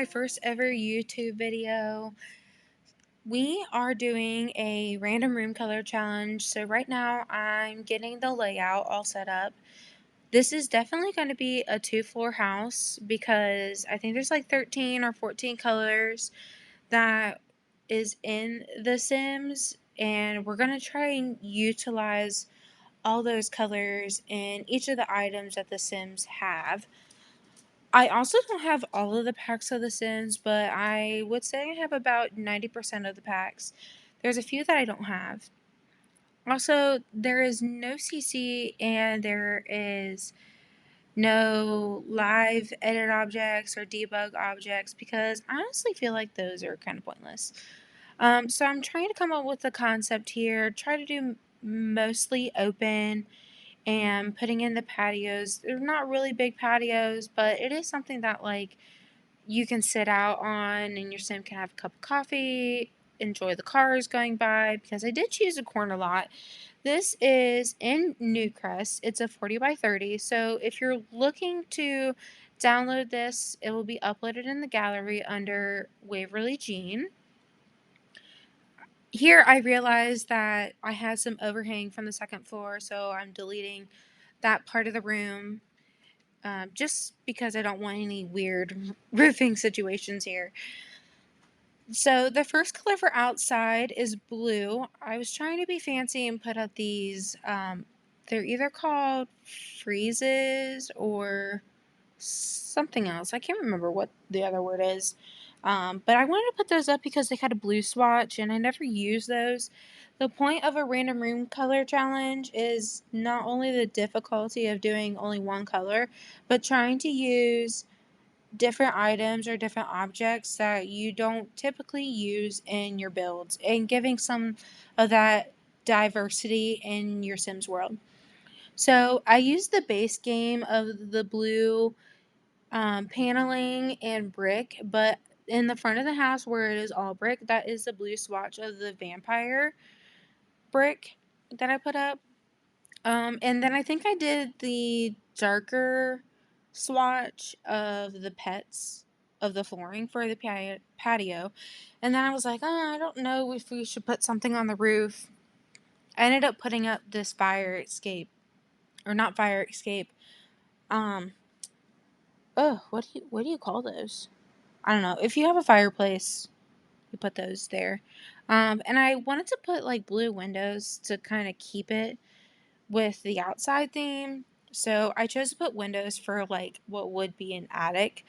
my first ever YouTube video. We are doing a random room color challenge. So right now I'm getting the layout all set up. This is definitely going to be a 2-floor house because I think there's like 13 or 14 colors that is in The Sims, and we're going to try and utilize all those colors in each of the items that The Sims have. I also don't have all of the packs of The Sims, but I would say I have about 90% of the packs. There's a few that I don't have. Also, there is no CC and there is no live edit objects or debug objects because I honestly feel like those are kind of pointless. So I'm trying to come up with a concept here, try to do mostly open and putting in the patios. They're not really big patios, but it is something that like you can sit out on and your sim can have a cup of coffee, enjoy the cars going by, because I did choose a corner lot. This is in NewCrest. It's a 40 by 30. So if you're looking to download this, it will be uploaded in the gallery under Waverly Jean. Here I realized that I had some overhang from the second floor, so I'm deleting that part of the room just because I don't want any weird roofing situations here. So the first color for outside is blue. I was trying to be fancy and put up these, they're either called freezes or something else. I can't remember what the other word is. But I wanted to put those up because they had a blue swatch and I never used those. The point of a random room color challenge is not only the difficulty of doing only one color, but trying to use different items or different objects that you don't typically use in your builds and giving some of that diversity in your Sims world. So I used the base game of the blue paneling and brick, but in the front of the house where it is all brick, that is the blue swatch of the vampire brick that I put up. And then I think I did the darker swatch of the pets of the flooring for the patio. And then I was like, oh, I don't know if we should put something on the roof. I ended up putting up this fire escape, or not fire escape. What do you call those? I don't know. If you have a fireplace, you put those there. And I wanted to put like blue windows to kind of keep it with the outside theme. So I chose to put windows for like what would be an attic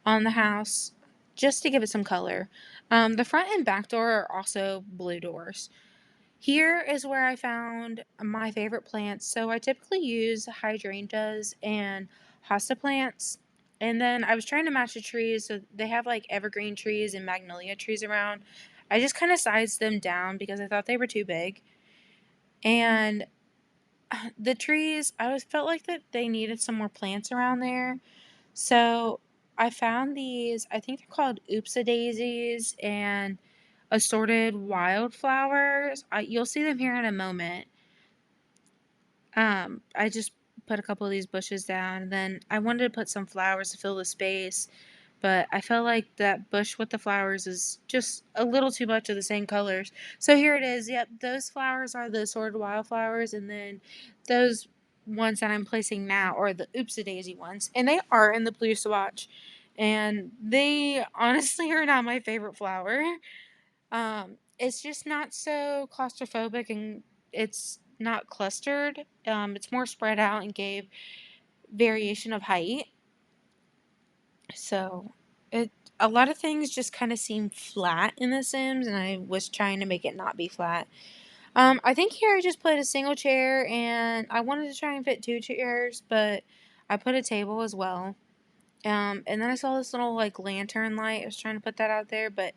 on the house just to give it some color. The front and back door are also blue doors. Here is where I found my favorite plants. So I typically use hydrangeas and hosta plants. And then I was trying to match the trees. So they have like evergreen trees and magnolia trees around. I just kind of sized them down because I thought they were too big. And the trees, I always felt like that they needed some more plants around there. So I found these, I think they're called oopsa daisies and assorted wildflowers. You'll see them here in a moment. I just put a couple of these bushes down, and then I wanted to put some flowers to fill the space, but I felt like that bush with the flowers is just a little too much of the same colors. So here it is. Yep, those flowers are the assorted wildflowers, and then those ones that I'm placing now are the oopsie daisy ones, and they are in the blue swatch, and they honestly are not my favorite flower. It's just not so claustrophobic and it's not clustered. It's more spread out and gave variation of height. So a lot of things just kind of seem flat in The Sims, and I was trying to make it not be flat. I think here I just put a single chair, and I wanted to try and fit 2 chairs, but I put a table as well. And then I saw this little like lantern light. I was trying to put that out there, but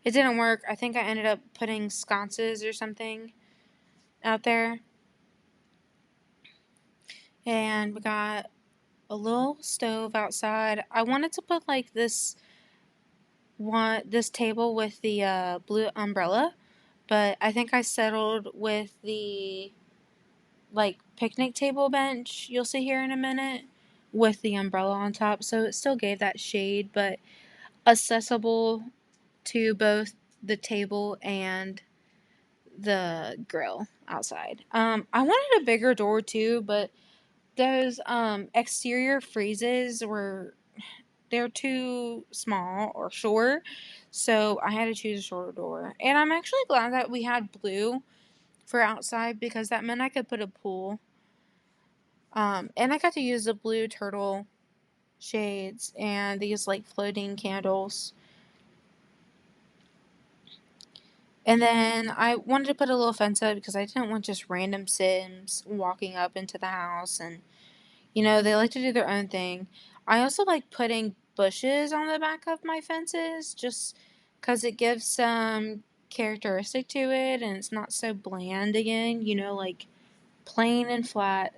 it didn't work. I think I ended up putting sconces or something out there. And we got a little stove outside. I wanted to put like this table with the blue umbrella, but I think I settled with the like picnic table bench you'll see here in a minute with the umbrella on top. So it still gave that shade, but accessible to both the table and the grill outside. I wanted a bigger door too, but those exterior freezes they're too small or short, so I had to choose a shorter door. And I'm actually glad that we had blue for outside, because that meant I could put a pool. And I got to use the blue turtle shades and these like floating candles. And then I wanted to put a little fence up because I didn't want just random Sims walking up into the house, and they like to do their own thing. I also like putting bushes on the back of my fences just because it gives some characteristic to it and it's not so bland again, like plain and flat.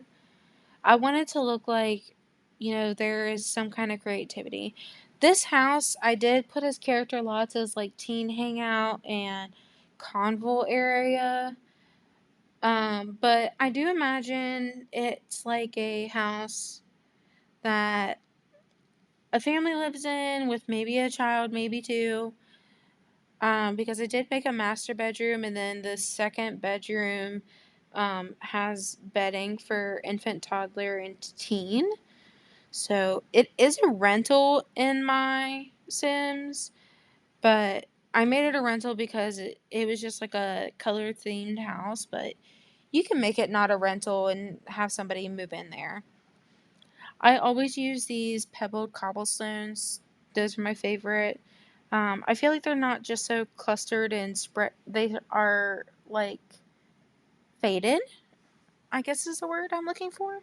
I want it to look like, there is some kind of creativity. This house, I did put as character lots as like teen hangout and convol area. But I do imagine it's like a house that a family lives in with maybe a child, maybe two. Because I did make a master bedroom, and then the second bedroom has bedding for infant, toddler, and teen. So it is a rental in my Sims, but I made it a rental because it was just like a color themed house, but you can make it not a rental and have somebody move in there. I always use these pebbled cobblestones. Those are my favorite. I feel like they're not just so clustered and spread. They are like faded, I guess is the word I'm looking for.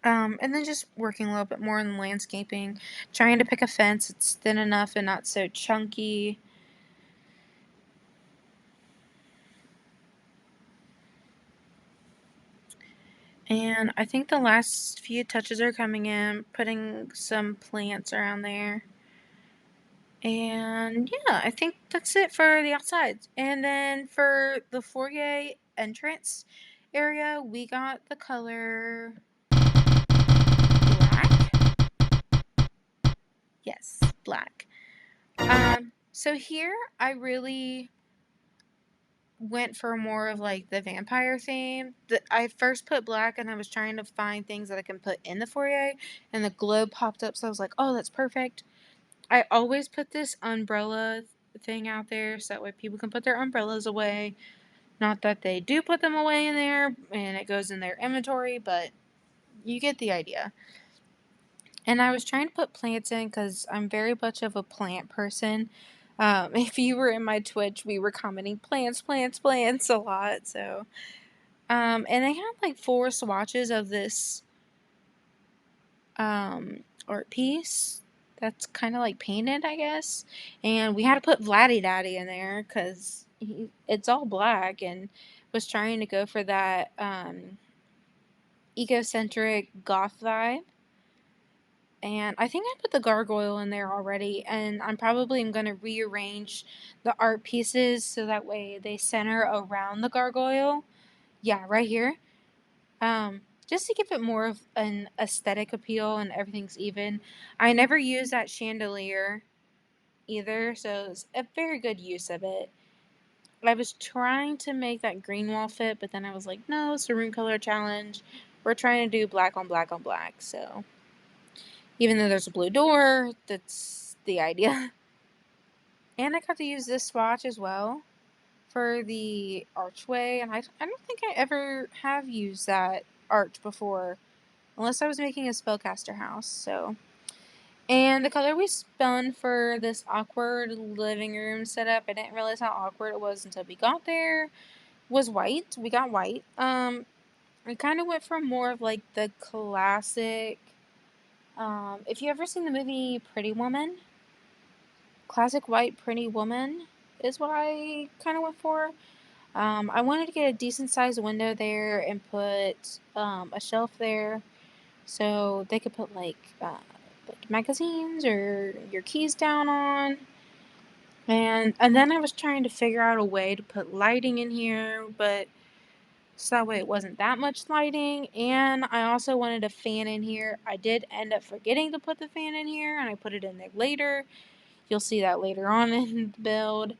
And then just working a little bit more in landscaping. Trying to pick a fence that's thin enough and not so chunky. And I think the last few touches are coming in. Putting some plants around there. And yeah, I think that's it for the outside. And then for the foyer entrance area, we got the color black. Yes, black. So here I really went for more of like the vampire theme. I first put black and I was trying to find things that I can put in the foyer, and the globe popped up, so I was like, oh, that's perfect. I always put this umbrella thing out there so that way people can put their umbrellas away. Not that they do put them away in there and it goes in their inventory, but you get the idea. And I was trying to put plants in because I'm very much of a plant person. If you were in my Twitch, we were commenting plants, plants, plants a lot. So, and they had like 4 swatches of this art piece that's kind of like painted, I guess. And we had to put Vladdy Daddy in there because it's all black, and was trying to go for that egocentric goth vibe. And I think I put the gargoyle in there already, and I'm probably going to rearrange the art pieces so that way they center around the gargoyle. Yeah, right here. Just to give it more of an aesthetic appeal and everything's even. I never use that chandelier either, so it's a very good use of it. I was trying to make that green wall fit, but then I was like, no, it's a room color challenge. We're trying to do black on black on black, so even though there's a blue door, that's the idea. And I got to use this swatch as well for the archway, and I don't think I ever have used that arch before, unless I was making a spellcaster house, so. And the color we spun for this awkward living room setup, I didn't realize how awkward it was until we got there, was white. We got white. I kind of went for more of like the classic, if you ever seen the movie Pretty Woman, classic white Pretty Woman is what I kind of went for. I wanted to get a decent sized window there and put a shelf there so they could put like magazines or your keys down on. And then I was trying to figure out a way to put lighting in here, but so that way it wasn't that much lighting. And I also wanted a fan in here. I did end up forgetting to put the fan in here, and I put it in there later. You'll see that later on in the build.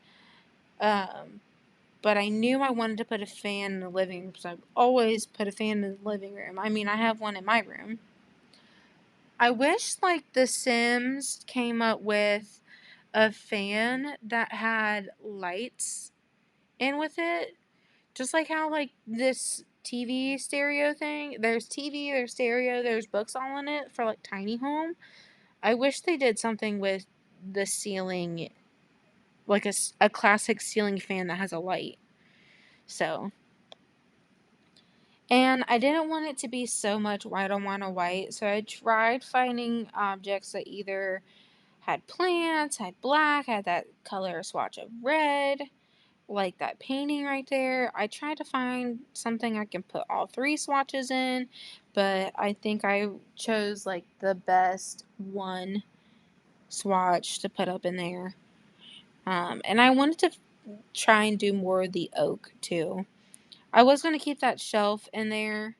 But I knew I wanted to put a fan in the living room, so I've always put a fan in the living room. I mean, I have one in my room. I wish, like, The Sims came up with a fan that had lights in with it. Just like how, like, this TV stereo thing, there's TV, there's stereo, there's books all in it for, like, tiny home. I wish they did something with the ceiling, like a classic ceiling fan that has a light. So, and I didn't want it to be so much white on white, so I tried finding objects that either had plants, had black, had that color swatch of red, like that painting right there. I tried to find something I can put all three swatches in, but I think I chose like the best one swatch to put up in there. And I wanted to try and do more of the oak too. I was going to keep that shelf in there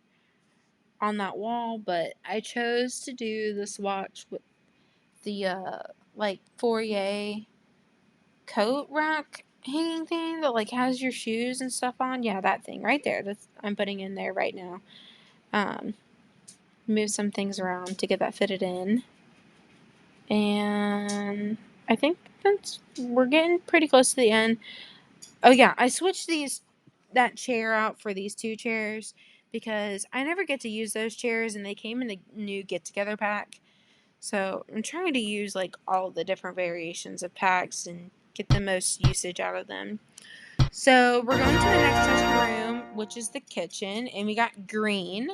on that wall, but I chose to do the swatch with the like foyer coat rack hanging thing that like has your shoes and stuff on. Yeah, that thing right there. That's I'm putting in there right now. Move some things around to get that fitted in, and I think we're getting pretty close to the end. Oh yeah, I switched that chair out for these two chairs because I never get to use those chairs, and they came in the new get together pack. So I'm trying to use like all the different variations of packs and get the most usage out of them. So we're going to the next test room, which is the kitchen, and we got green.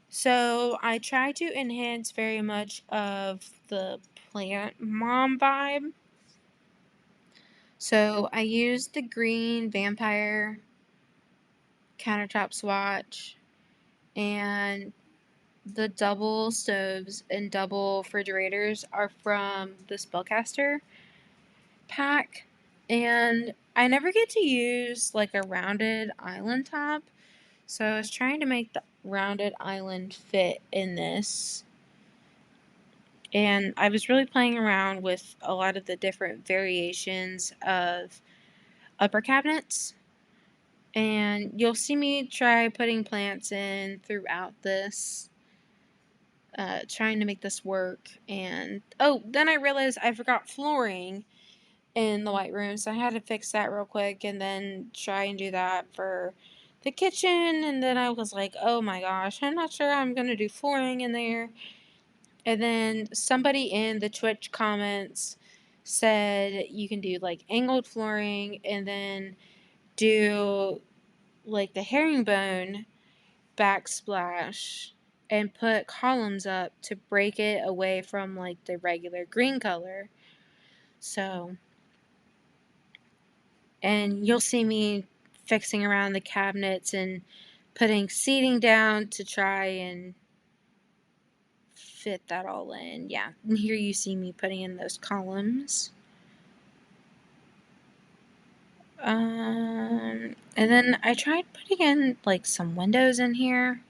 So I try to enhance very much of the plant mom vibe. So I used the green vampire countertop swatch and the double stoves and double refrigerators are from the Spellcaster pack, and I never get to use like a rounded island top, so I was trying to make the rounded island fit in this, and I was really playing around with a lot of the different variations of upper cabinets, and you'll see me try putting plants in throughout this, trying to make this work. And oh, then I realized I forgot flooring in the white room, so I had to fix that real quick and then try and do that for the kitchen. And then I was like, oh my gosh, I'm not sure I'm gonna do flooring in there. And then somebody in the Twitch comments said you can do like angled flooring and then do like the herringbone backsplash and put columns up to break it away from like the regular green color. So, and you'll see me fixing around the cabinets and putting seating down to try and fit that all in. Yeah, and here you see me putting in those columns. And then I tried putting in like some windows in here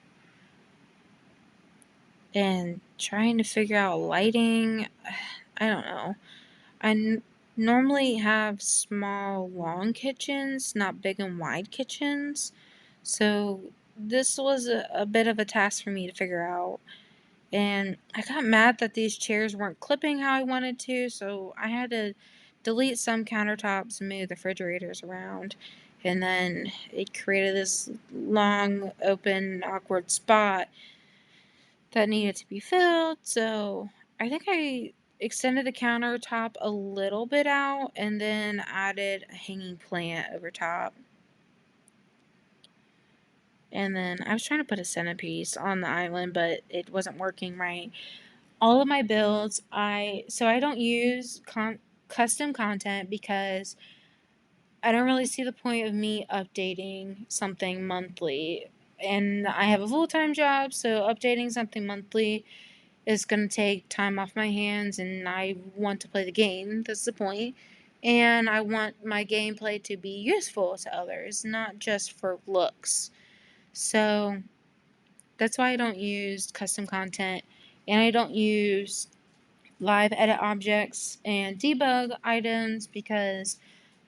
and trying to figure out lighting. I don't know. I normally have small, long kitchens, not big and wide kitchens. So this was a bit of a task for me to figure out. And I got mad that these chairs weren't clipping how I wanted to, so I had to delete some countertops and move the refrigerators around. And then it created this long, open, awkward spot that needed to be filled. So I think I extended the countertop a little bit out and then added a hanging plant over top. And then I was trying to put a centerpiece on the island, but it wasn't working right. All of my builds, I don't use custom content because I don't really see the point of me updating something monthly. And I have a full-time job, so updating something monthly is going to take time off my hands, and I want to play the game. That's the point. And I want my gameplay to be useful to others, not just for looks. So that's why I don't use custom content, and I don't use live edit objects and debug items, because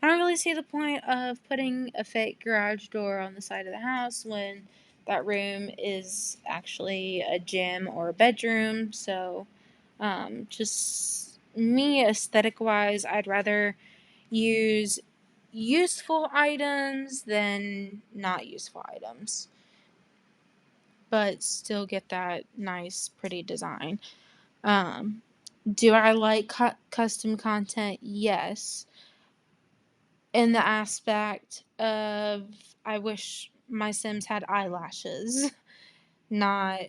I don't really see the point of putting a fake garage door on the side of the house when that room is actually a gym or a bedroom. So just me, aesthetic wise, I'd rather use useful items than not useful items, but still get that nice, pretty design. Do I like custom content? Yes. In the aspect of, I wish my Sims had eyelashes. Not,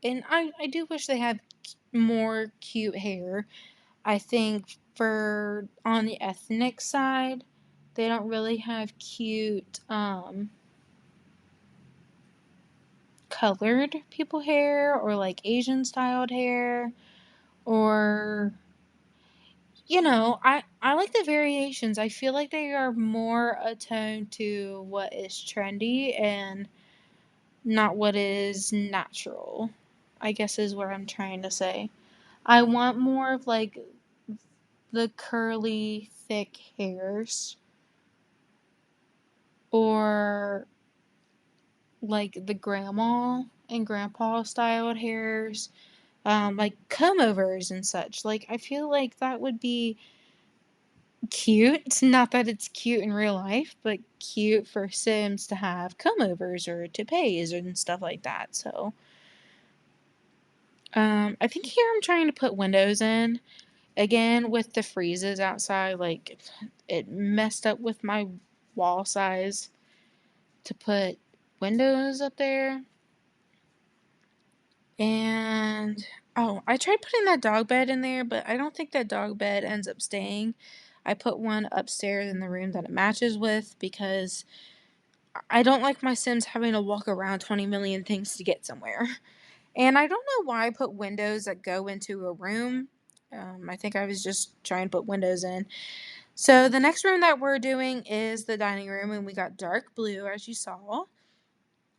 and I do wish they had more cute hair. I think for on the ethnic side, they don't really have cute colored people hair, or like Asian styled hair, or I like the variations. I feel like they are more attuned to what is trendy and not what is natural, I guess is what I'm trying to say. I want more of like the curly, thick hairs, or like the grandma and grandpa styled hairs, like comb overs and such. Like, I feel like that would be cute. Not that it's cute in real life, but cute for Sims to have comb overs or toupees and stuff like that. So, I think here I'm trying to put windows in. Again, with the freezes outside, like, it messed up with my wall size to put windows up there. And, oh, I tried putting that dog bed in there, but I don't think that dog bed ends up staying. I put one upstairs in the room that it matches with, because I don't like my Sims having to walk around 20 million things to get somewhere. And I don't know why I put windows that go into a room. I think I was just trying to put windows in. So the next room that we're doing is the dining room, and we got dark blue, as you saw.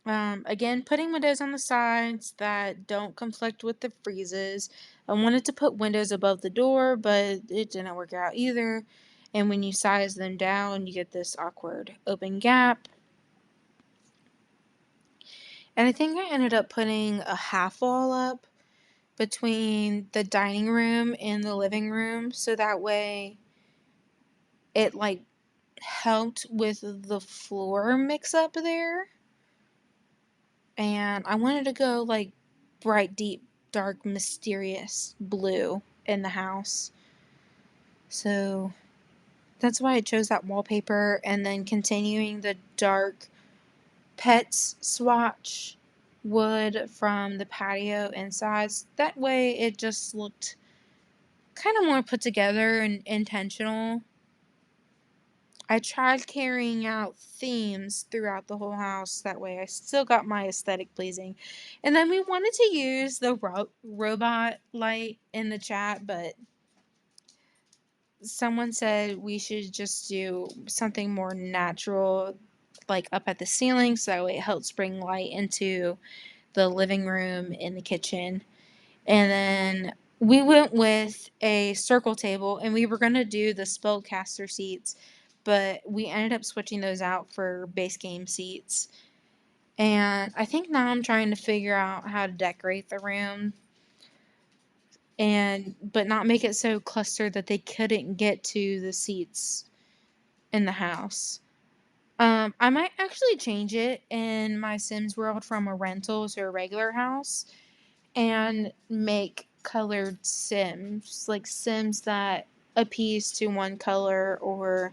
Again, putting windows on the sides that don't conflict with the freezes. I wanted to put windows above the door, but it didn't work out either. And when you size them down, you get this awkward open gap. And I think I ended up putting a half wall up between the dining room and the living room, so that way it like helped with the floor mix up there. And I wanted to go like bright, deep, dark, mysterious blue in the house. So that's why I chose that wallpaper, and then continuing the dark pets swatch wood from the patio insides. That way it just looked kind of more put together and intentional. I tried carrying out themes throughout the whole house. That way I still got my aesthetic pleasing. And then we wanted to use the robot light in the chat, but someone said we should just do something more natural, like up at the ceiling, so that way it helps bring light into the living room and the kitchen. And then we went with a circle table, and we were going to do the spellcaster seats, but we ended up switching those out for base game seats. And I think now I'm trying to figure out how to decorate the room, but not make it so clustered that they couldn't get to the seats in the house. I might actually change it in my Sims world from a rental to a regular house, and make colored Sims, like Sims that appease to one color or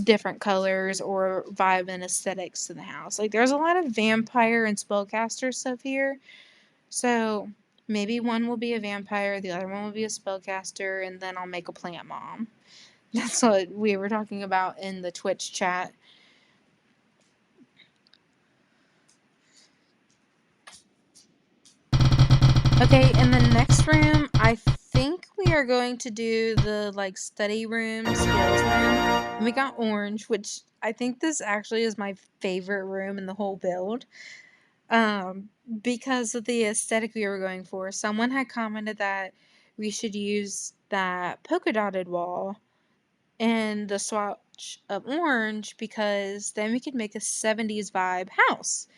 different colors or vibe and aesthetics to the house. Like, there's a lot of vampire and spellcaster stuff here, so maybe one will be a vampire, the other one will be a spellcaster, and then I'll make a plant mom. That's what we were talking about in the Twitch chat. Okay, in the next room, I think we we are going to do the like study room, skills room, and we got orange, which I think this actually is my favorite room in the whole build. Because of the aesthetic we were going for. Someone had commented that we should use that polka dotted wall and the swatch of orange because then we could make a 70s vibe house.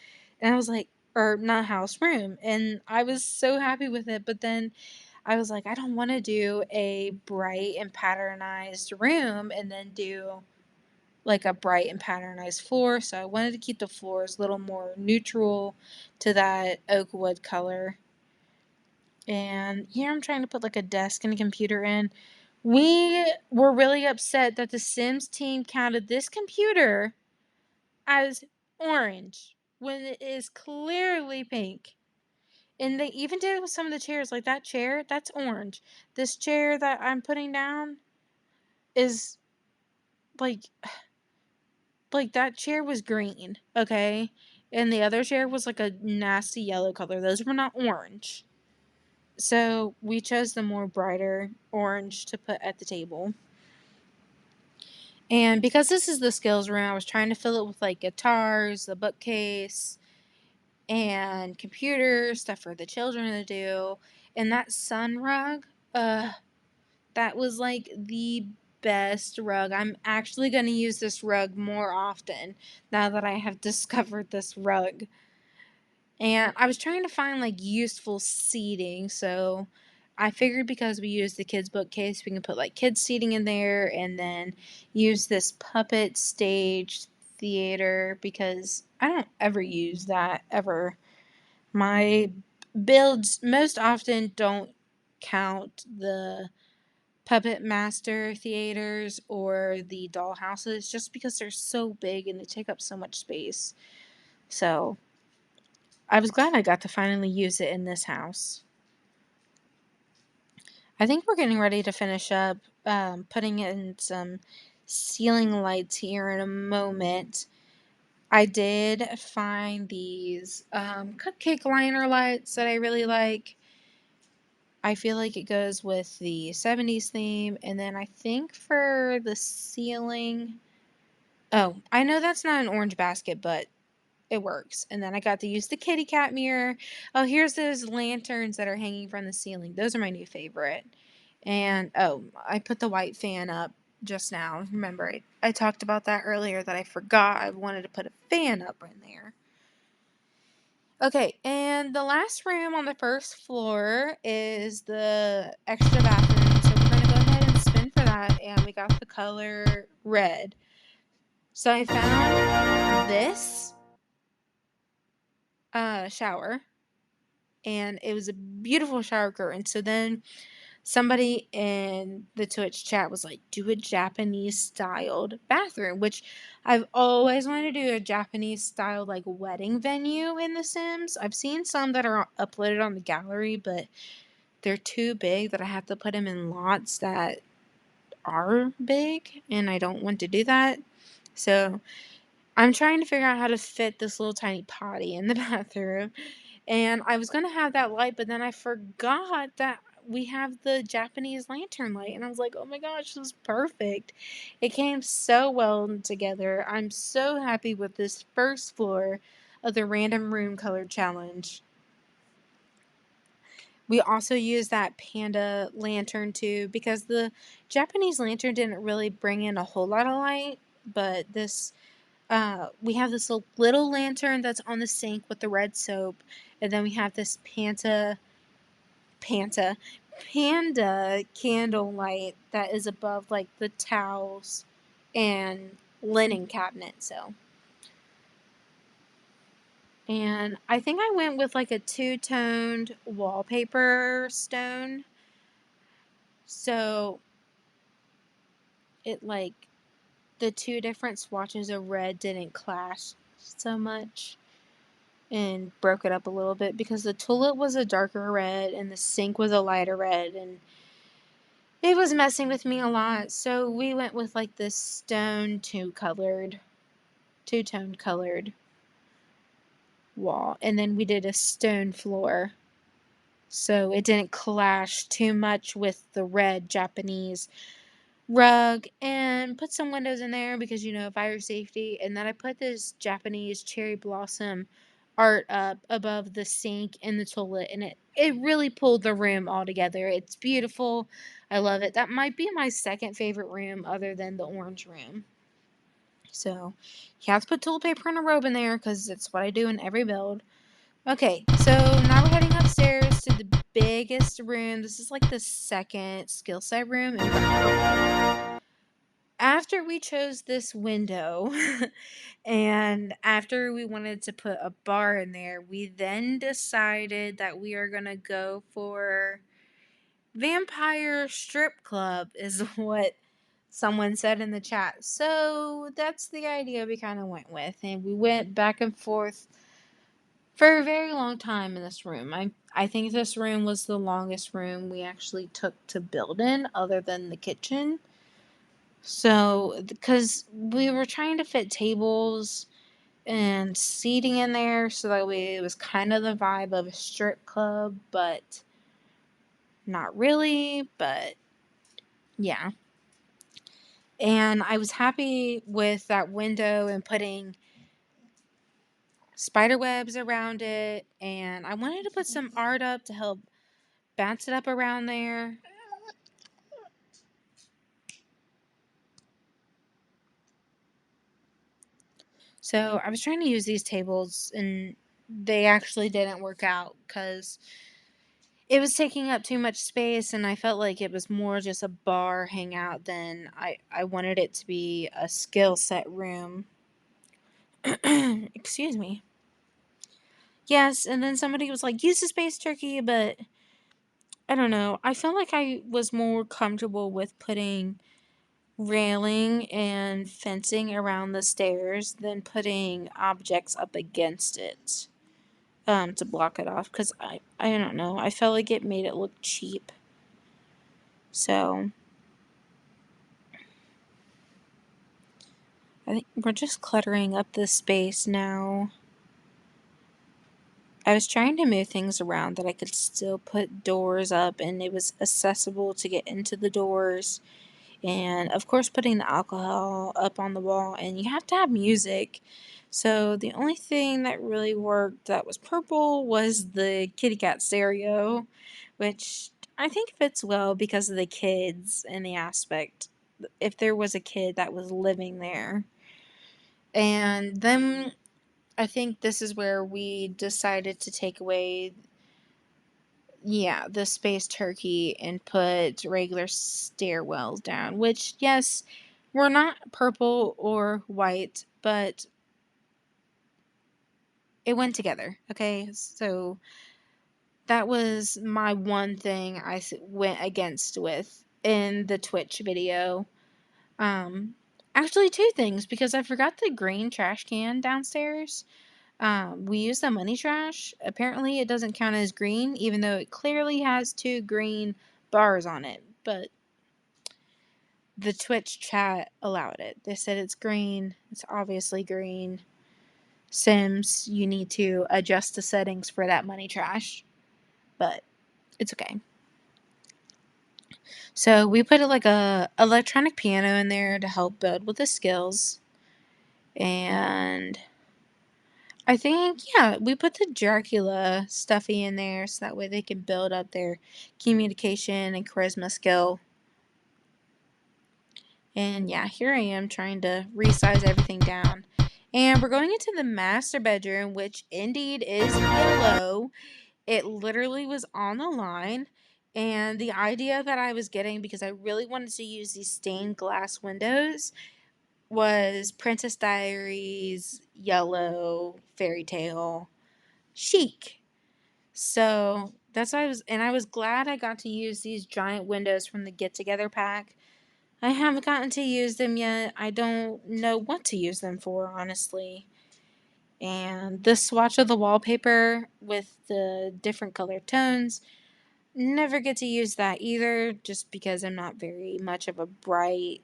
And I was like, or not house, room. And I was so happy with it. But then I was like, I don't want to do a bright and patternized room and then do like a bright and patternized floor. So I wanted to keep the floors a little more neutral to that oak wood color. And here I'm trying to put like a desk and a computer in. We were really upset that the Sims team counted this computer as orange when it is clearly pink. And they even did it with some of the chairs. Like that chair, that's orange. This chair that I'm putting down is like that chair was green, okay? And the other chair was like a nasty yellow color. Those were not orange. So we chose the more brighter orange to put at the table. And because this is the skills room, I was trying to fill it with like guitars, the bookcase, and computers, stuff for the children to do. And that sun rug, that was like the best rug. I'm actually going to use this rug more often now that I have discovered this rug. And I was trying to find like useful seating, so I figured because we use the kids bookcase, we can put like kids seating in there and then use this puppet stage theater because I don't ever use that ever. My builds most often don't count the Puppet Master theaters or the doll houses just because they're so big and they take up so much space. So I was glad I got to finally use it in this house. I think we're getting ready to finish up putting in some ceiling lights here in a moment. I did find these cupcake liner lights that I really like. I feel like it goes with the 70s theme. And then I think for the ceiling... Oh, I know that's not an orange basket, but it works. And then I got to use the kitty cat mirror. Oh, here's those lanterns that are hanging from the ceiling. Those are my new favorite. And, oh, I put the white fan up just now. Remember, I talked about that earlier that I forgot I wanted to put a fan up in there. Okay, and the last room on the first floor is the extra bathroom. So we're going to go ahead and spin for that. And we got the color red. So I found this shower. And it was a beautiful shower curtain. So then somebody in the Twitch chat was like, do a Japanese styled bathroom, which I've always wanted to do a Japanese style like wedding venue in The Sims. I've seen some that are uploaded on the gallery, but they're too big that I have to put them in lots that are big, and I don't want to do that. So I'm trying to figure out how to fit this little tiny potty in the bathroom. And I was going to have that light, but then I forgot that we have the Japanese lantern light. And I was like, oh my gosh, this is perfect. It came so well together. I'm so happy with this first floor of the random room color challenge. We also used that panda lantern too because the Japanese lantern didn't really bring in a whole lot of light, but this we have this little lantern that's on the sink with the red soap, and then we have this panda candle light that is above like the towels and linen cabinet. So, and I think I went with like a two-toned wallpaper stone, so it like the two different swatches of red didn't clash so much and broke it up a little bit because the toilet was a darker red and the sink was a lighter red, and it was messing with me a lot. So we went with like this stone two-tone colored wall, and then we did a stone floor. so it didn't clash too much with the red Japanese rug, and put some windows in there because, you know, fire safety. And then I put this Japanese cherry blossom art up above the sink in the toilet, and it really pulled the room all together. It's beautiful. I love it. That might be my second favorite room other than the orange room. So you have to put toilet paper and a robe in there because it's what I do in every build. Okay, so now we're heading upstairs to the biggest room. This is like the second skill set room. And after we chose this window and after we wanted to put a bar in there, we then decided that we are going to go for vampire strip club, is what someone said in the chat. So that's the idea we kind of went with. And we went back and forth for a very long time in this room. I think this room was the longest room we actually took to build in, other than the kitchen. So, because we were trying to fit tables and seating in there, so that way it was kind of the vibe of a strip club, but not really, but yeah. And I was happy with that window and putting spider webs around it, and I wanted to put some art up to help bounce it up around there. So I was trying to use these tables, and they actually didn't work out because it was taking up too much space, and I felt like it was more just a bar hangout than I wanted it to be a skill set room. Excuse me. Yes, and then somebody was like, use the space turkey, but I don't know. I felt like I was more comfortable with putting railing and fencing around the stairs than putting objects up against it to block it off, because I don't know. I felt like it made it look cheap. So I think we're just cluttering up this space now. I was trying to move things around that I could still put doors up and it was accessible to get into the doors. And of course, putting the alcohol up on the wall, and you have to have music. So the only thing that really worked that was purple was the kitty cat stereo, which I think fits well because of the kids and the aspect. If there was a kid that was living there. And then I think this is where we decided to take away, the space turkey and put regular stairwells down, which, yes, were not purple or white, but it went together, okay? So that was my one thing I went against with in the Twitch video. Actually, two things, because I forgot the green trash can downstairs. We use the money trash. Apparently, it doesn't count as green, even though it clearly has two green bars on it. But the Twitch chat allowed it. They said it's green. It's obviously green. Sims, you need to adjust the settings for that money trash. But it's okay. So we put like a electronic piano in there to help build with the skills. And I think, we put the Dracula stuffy in there so that way they can build up their communication and charisma skill. And here I am trying to resize everything down. And we're going into the master bedroom, which indeed is yellow. It literally was on the line. And the idea that I was getting, because I really wanted to use these stained glass windows, was Princess Diaries yellow fairy tale chic. So that's why I was glad I got to use these giant windows from the Get Together pack. I haven't gotten to use them yet. I don't know what to use them for, honestly. And the swatch of the wallpaper with the different color tones, never get to use that either, just because I'm not very much of a bright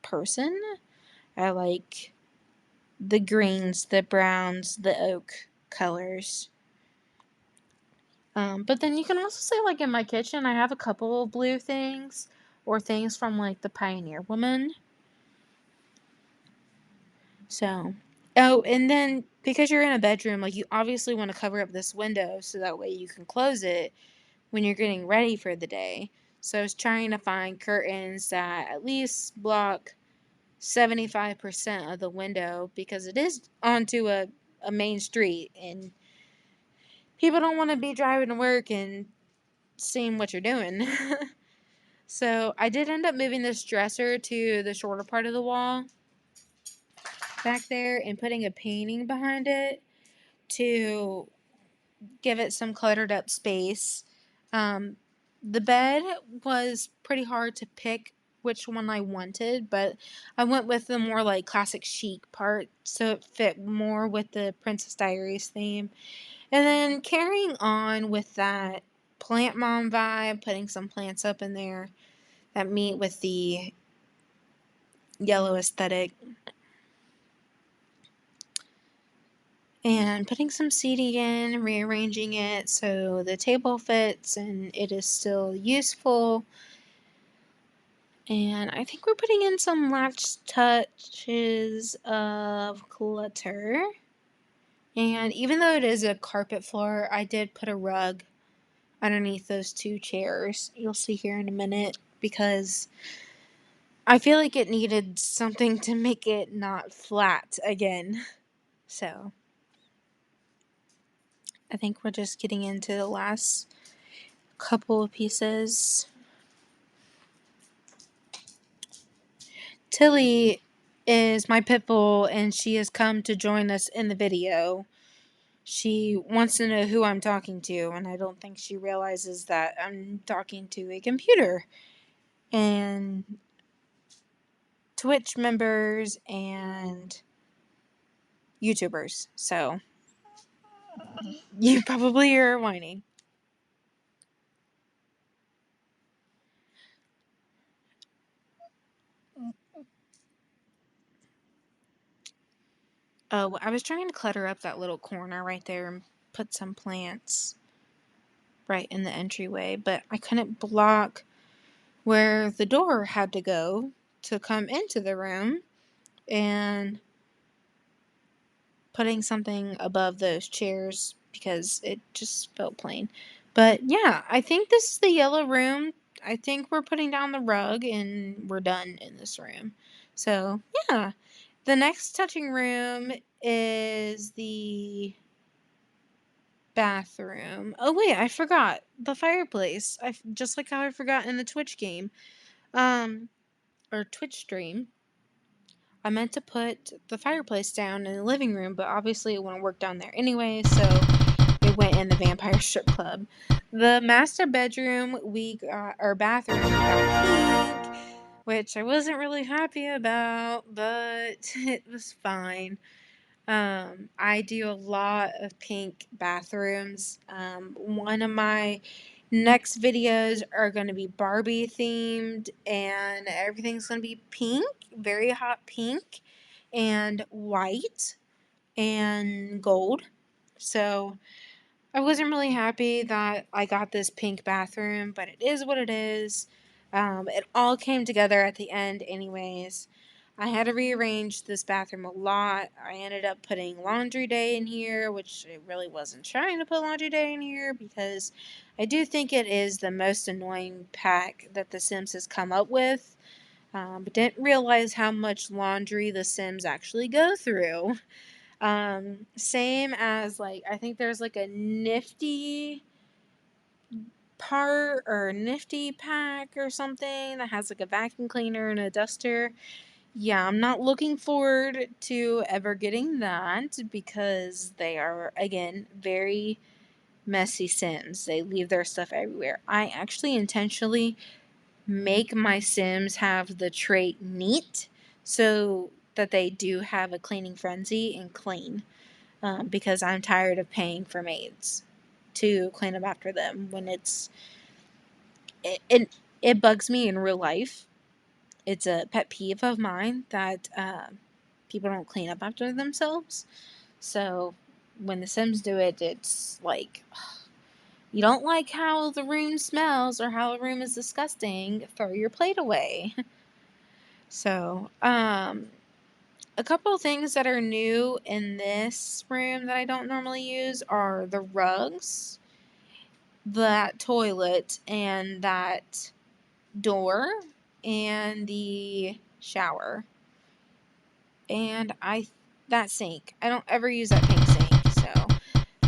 person. I like the greens, the browns, the oak colors. But then you can also say, like, in my kitchen, I have a couple of blue things or things from, like, the Pioneer Woman. So, oh, and then because you're in a bedroom, like, you obviously want to cover up this window so that way you can close it when you're getting ready for the day. So I was trying to find curtains that at least block 75% of the window because it is onto a main street and people don't want to be driving to work and seeing what you're doing. So I did end up moving this dresser to the shorter part of the wall back there and putting a painting behind it to give it some cluttered up space. The bed was pretty hard to pick which one I wanted, but I went with the more like classic chic part so it fit more with the Princess Diaries theme. And then carrying on with that plant mom vibe, putting some plants up in there that meet with the yellow aesthetic. And putting some seating in, rearranging it so the table fits and it is still useful. And I think we're putting in some last touches of clutter. And even though it is a carpet floor, I did put a rug underneath those two chairs. You'll see here in a minute because I feel like it needed something to make it not flat again. So I think we're just getting into the last couple of pieces. Tilly is my pit bull and she has come to join us in the video. She wants to know who I'm talking to, and I don't think she realizes that I'm talking to a computer. And Twitch members and YouTubers. So you probably are whining. Oh, I was trying to clutter up that little corner right there and put some plants right in the entryway, but I couldn't block where the door had to go to come into the room, and putting something above those chairs because it just felt plain. But yeah, I think this is the yellow room. I think we're putting down the rug and we're done in this room. So yeah, the next touching room is the bathroom. Oh wait, I forgot the fireplace. Just like how I forgot in the Twitch game, or Twitch stream. I meant to put the fireplace down in the living room, but obviously it wouldn't work down there anyway, so it went in the vampire strip club. The master bedroom or bathroom, we got pink, which I wasn't really happy about, but it was fine. I do a lot of pink bathrooms. One of my next videos are going to be Barbie themed, and everything's going to be pink, very hot pink, and white, and gold. So I wasn't really happy that I got this pink bathroom, but it is what it is. It all came together at the end, anyways. I had to rearrange this bathroom a lot. I ended up putting laundry day in here, which I really wasn't trying to put laundry day in here because I do think it is the most annoying pack that The Sims has come up with. But didn't realize how much laundry The Sims actually go through. Same as, like, I think there's like a nifty part or nifty pack or something that has like a vacuum cleaner and a duster. Yeah, I'm not looking forward to ever getting that because they are, again, very messy Sims. They leave their stuff everywhere. I actually intentionally make my Sims have the trait neat so that they do have a cleaning frenzy and clean. Because I'm tired of paying for maids to clean up after them when it bugs me in real life. It's a pet peeve of mine that people don't clean up after themselves. So when The Sims do it, it's like You don't like how the room smells or how the room is disgusting, throw your plate away. So, a couple of things that are new in this room that I don't normally use are the rugs, that toilet, and that door, and the shower. And that sink. I don't ever use that pink sink. So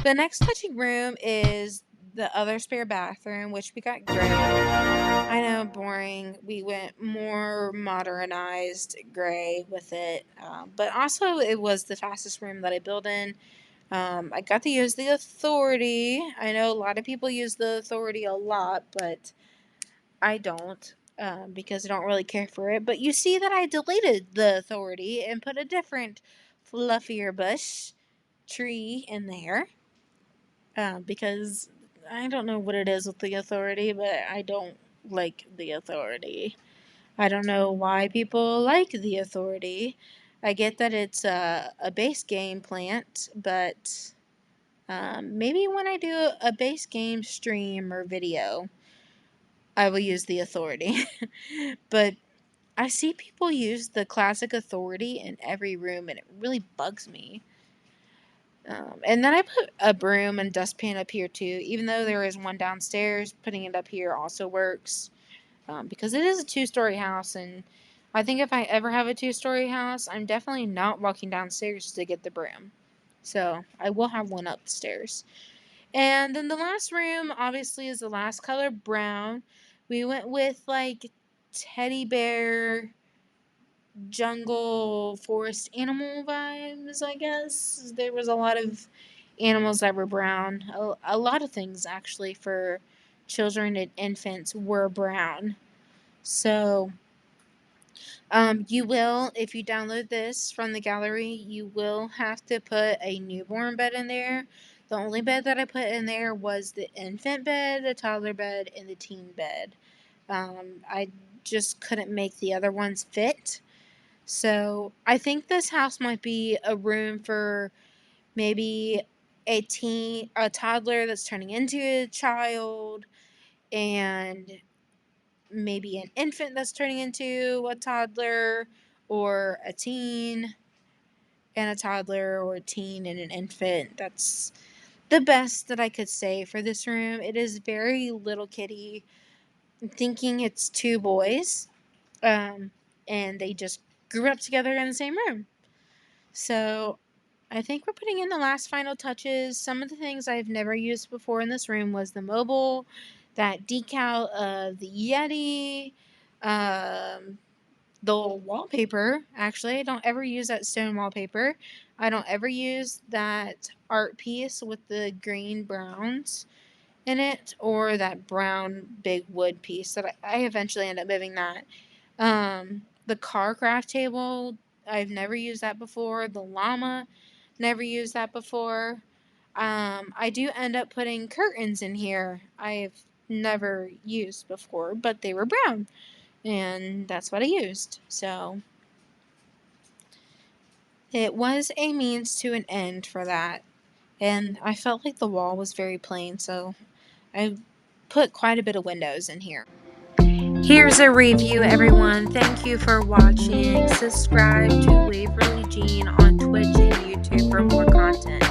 the next touching room is the other spare bathroom, which we got gray. I know, boring. We went more modernized gray with it. But also, it was the fastest room that I built in. I got to use the Authority. I know a lot of people use the Authority a lot, but I don't. Because I don't really care for it. But you see that I deleted the Authority and put a different fluffier bush tree in there. Because I don't know what it is with the Authority, but I don't like the Authority. I don't know why people like the Authority. I get that it's a base game plant, but maybe when I do a base game stream or video, I will use the Authority. But I see people use the classic Authority in every room, and it really bugs me. And then I put a broom and dustpan up here too. Even though there is one downstairs, putting it up here also works. Because it is a 2-story house, and I think if I ever have a 2-story house, I'm definitely not walking downstairs to get the broom. So I will have one upstairs. And then the last room, obviously, is the last color, brown. We went with like teddy bear, jungle, forest animal vibes, I guess. There was a lot of animals that were brown. A lot of things, actually, for children and infants were brown. So, you will, if you download this from the gallery, you will have to put a newborn bed in there. The only bed that I put in there was the infant bed, the toddler bed, and the teen bed. I just couldn't make the other ones fit. So I think this house might be a room for maybe a toddler that's turning into a child, and maybe an infant that's turning into a toddler, or a teen and a toddler, or a teen and an infant. That's the best that I could say for this room. It is very little kitty. I'm thinking it's 2 boys, and they just grew up together in the same room. So I think we're putting in the last final touches. Some of the things I've never used before in this room was the mobile, that decal of the Yeti, the wallpaper. Actually, I don't ever use that stone wallpaper. I don't ever use that art piece with the green browns in it, or that brown big wood piece that I eventually end up moving that. The car craft table, I've never used that before. The llama, never used that before. I do end up putting curtains in here. I've never used before, but they were brown, and that's what I used. So it was a means to an end for that, and I felt like the wall was very plain, so I put quite a bit of windows in here. Here's a review, everyone. Thank you for watching. Subscribe to Waverly Jean on Twitch and YouTube for more content.